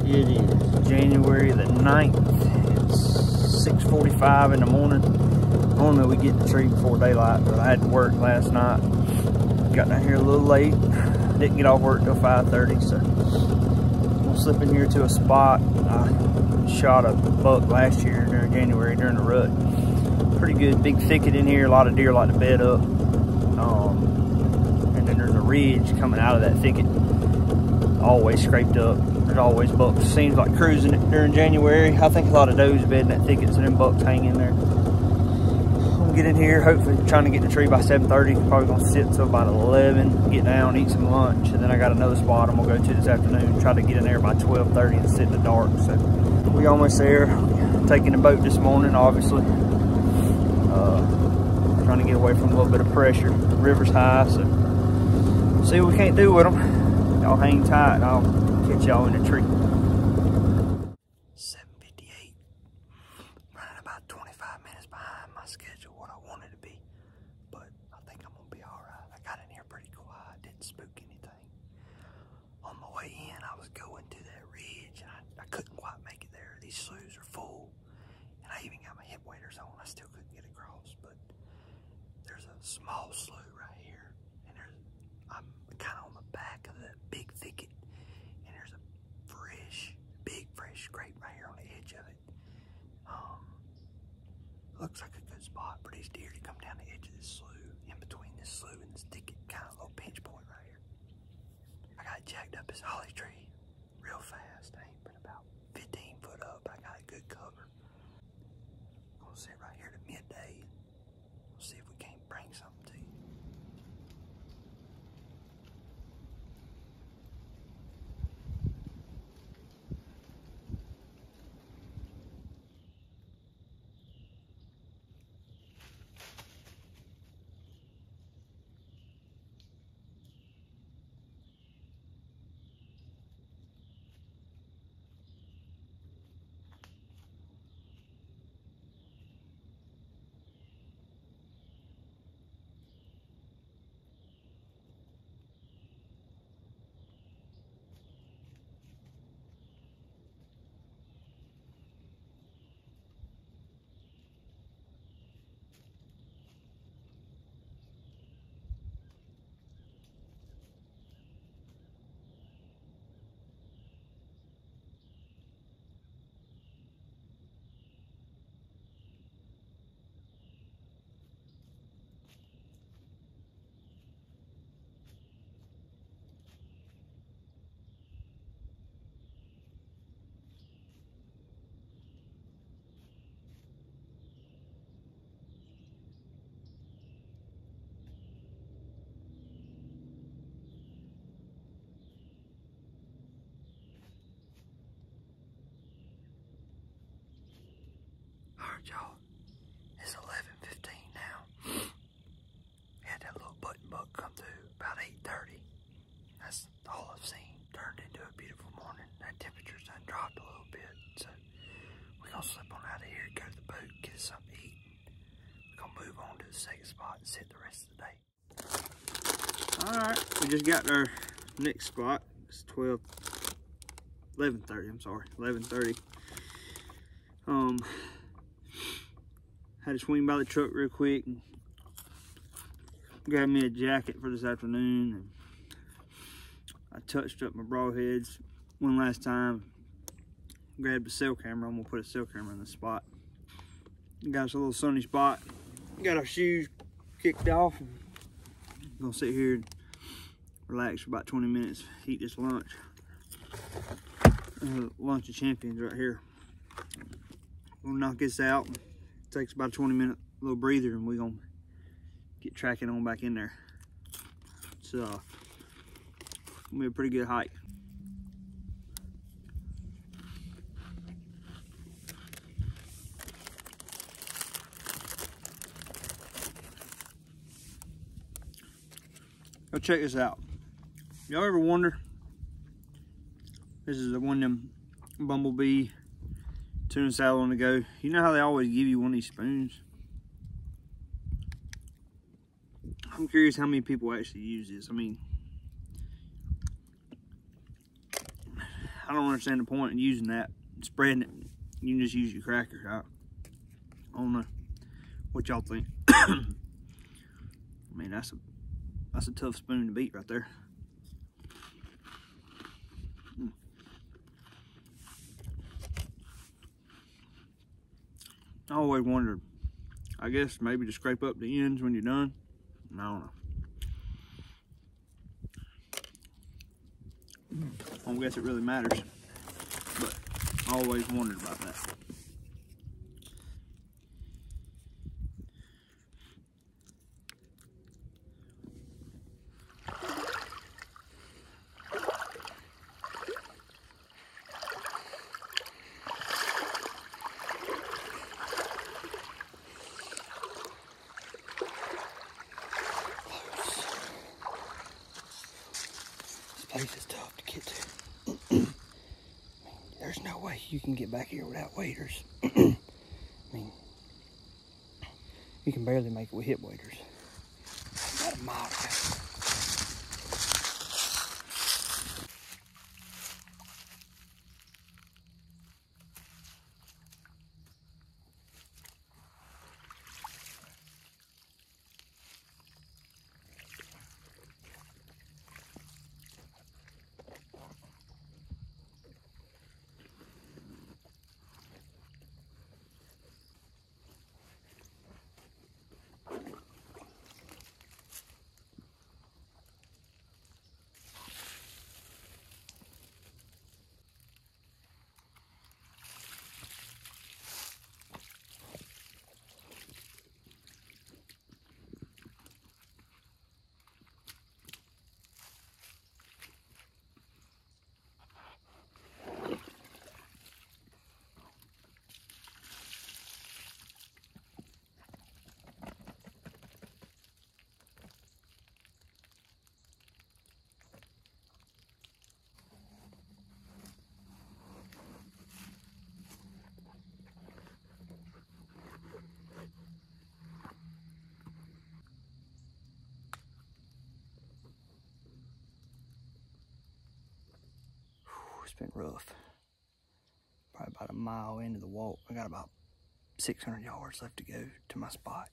It is January the 9th. It's 6:45 in the morning. Normally we get the tree before daylight, but I had to work last night. Got down here a little late. Didn't get off work till 5:30, so we'll slip in here to a spot. I shot a buck last year during January during the rut. Pretty good big thicket in here. A lot of deer like to bed up. And then there's a ridge coming out of that thicket. Always scraped up. There's always bucks. Seems like cruising it during January. I think a lot of does bed in that thicket, so them bucks hang in there. I'm gonna get in here, hopefully trying to get in the tree by 7:30. Probably gonna sit till about 11, get down, eat some lunch, and then I got another spot I'm gonna go to this afternoon. Try to get in there by 12:30 and sit in the dark. So we almost there. Taking the boat this morning, obviously. Trying to get away from a little bit of pressure. The river's high, so see what we can't do with them. Y'all hang tight and I'll catch y'all in the tree. 7:58. Running about 25 minutes behind my schedule, what I wanted to be. But I think I'm gonna be alright. I got in here pretty quiet, didn't spook anything. On my way in, I was going to that ridge and I couldn't quite make it there. These sloughs are full. And I even got my hip waders on. I still couldn't get across, but there's a small slough right here. And I'm kind of on the back of the big thicket. And there's a big fresh scrape right here on the edge of it. Looks like a good spot for these deer to come down the edge of this slough. In between this slough and this thicket, kind of a little pinch point right here. I got jacked up this holly tree real fast. I ain't been about 15 foot up. I got a good cover. I'm gonna sit right here to midday. We'll see if we can't bring something to you. Alright, y'all, it's 11:15 now. Had that little button buck come through about 8:30. That's all I've seen. Turned into a beautiful morning. That temperature's done dropped a little bit, so we're gonna slip on out of here, go to the boat, get us something to eat. We're gonna move on to the second spot and sit the rest of the day. Alright, we just got our next spot. It's 11:30, I'm sorry, 11:30. Had to swing by the truck real quick and grab me a jacket for this afternoon. And I touched up my broadheads one last time. Grabbed a cell camera. I'm gonna put a cell camera in this spot. Got us a little sunny spot. Got our shoes kicked off. And gonna sit here and relax for about 20 minutes. Eat this lunch. Lunch of champions right here. We'll knock this out. Takes about a 20-minute little breather and we're gonna get tracking on back in there. It's gonna be a pretty good hike. Go check this out. Y'all ever wonder, this is one of them bumblebee tuna salad on the go. You know how they always give you one of these spoons? I'm curious how many people actually use this. I mean, I don't understand the point in using that, spreading it. You can just use your cracker. I don't know what y'all think. I mean, that's a tough spoon to beat right there. I always wondered, I guess maybe to scrape up the ends when you're done. I don't know. I don't guess it really matters, but I always wondered about that. This place is tough to get to. There's no way you can get back here without waders. I mean, you can barely make it with hip waders. About a mile to go. It's been rough. Probably about a mile into the walk. I got about 600 yards left to go to my spot.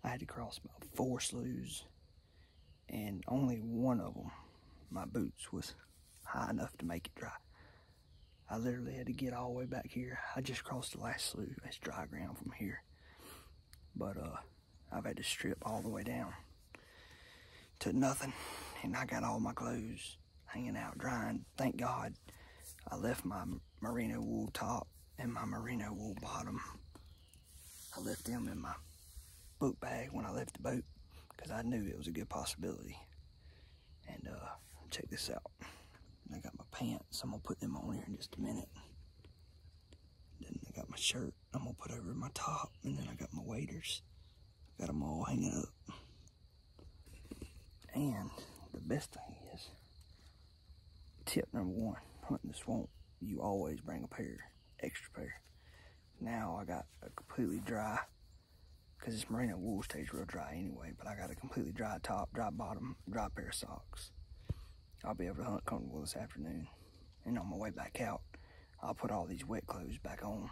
I had to cross about 4 sloughs, and only one of them, my boots, was high enough to make it dry. I literally had to get all the way back here. I just crossed the last slough. It's dry ground from here. But I've had to strip all the way down to nothing, and I got all my clothes hanging out drying. Thank God I left my merino wool top and my merino wool bottom. I left them in my book bag when I left the boat because I knew it was a good possibility. And check this out. I got my pants. I'm gonna put them on here in just a minute. Then I got my shirt I'm gonna put over my top, and then I got my waders. Got them all hanging up. And the best thing is, tip number 1, hunting the swamp, you always bring a pair, extra pair. Now I got a completely dry, because this merino wool stays real dry anyway, but I got a completely dry top, dry bottom, dry pair of socks. I'll be able to hunt comfortable this afternoon. And on my way back out, I'll put all these wet clothes back on,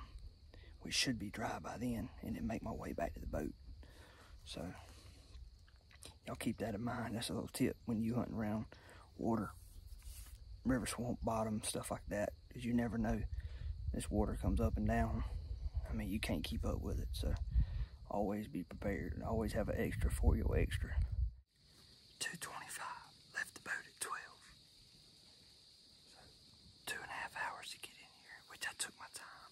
which should be dry by then, and then make my way back to the boat. So, y'all keep that in mind. That's a little tip when you hunting around water, river, swamp, bottom, stuff like that, because you never know. This water comes up and down. I mean, you can't keep up with it, so always be prepared. And always have an extra for your extra. 2:25, left the boat at 12. So 2.5 hours to get in here, which I took my time.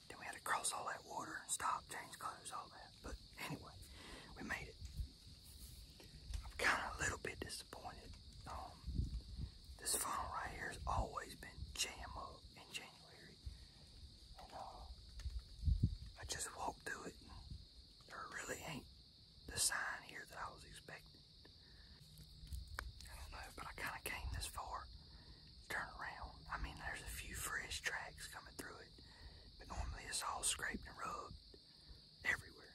Then we had to cross all that water and stop, change clothes, all that. But anyway, we made it. I'm kind of a little bit disappointed. This funnel right here has always been jam up in January. And I just walked through it, and there really ain't the sign here that I was expecting. I don't know, but I kind of came this far. Turn around. I mean, there's a few fresh tracks coming through it, but normally it's all scraped and rubbed everywhere.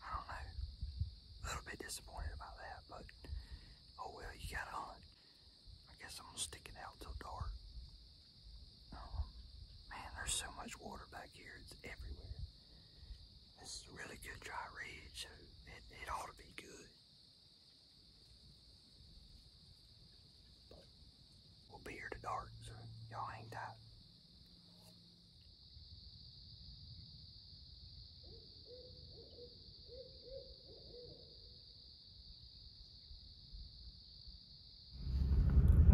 I don't know. A little bit disappointed about that, but oh well, you gotta hunt. I guess I'm gonna stick it out till dark. Man, there's so much water back here, it's everywhere. This is a really good dry ridge, so it ought to be good. But we'll be here to dark, so y'all hang tight.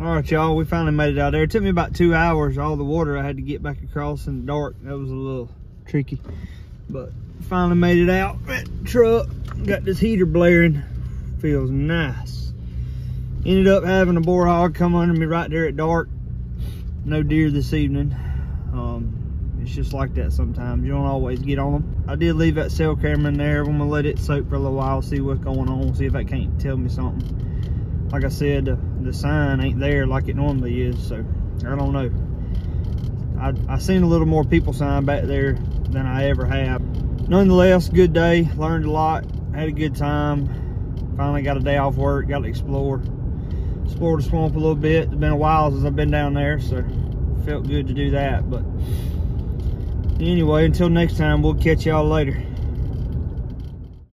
All right, y'all, we finally made it out there. It took me about 2 hours. All the water I had to get back across in the dark. That was a little tricky, but finally made it out. That truck got this heater blaring. Feels nice. Ended up having a boar hog come under me right there at dark. No deer this evening. It's just like that sometimes. You don't always get on them. I did leave that cell camera in there. I'm gonna let it soak for a little while, see what's going on, see if that can't tell me something. Like I said, the sign ain't there like it normally is, so I don't know. I seen a little more people sign back there than I ever have. Nonetheless, good day, learned a lot, had a good time. Finally got a day off work, got to explore the swamp a little bit. It's been a while since I've been down there, so felt good to do that. But anyway, until next time, we'll catch y'all later.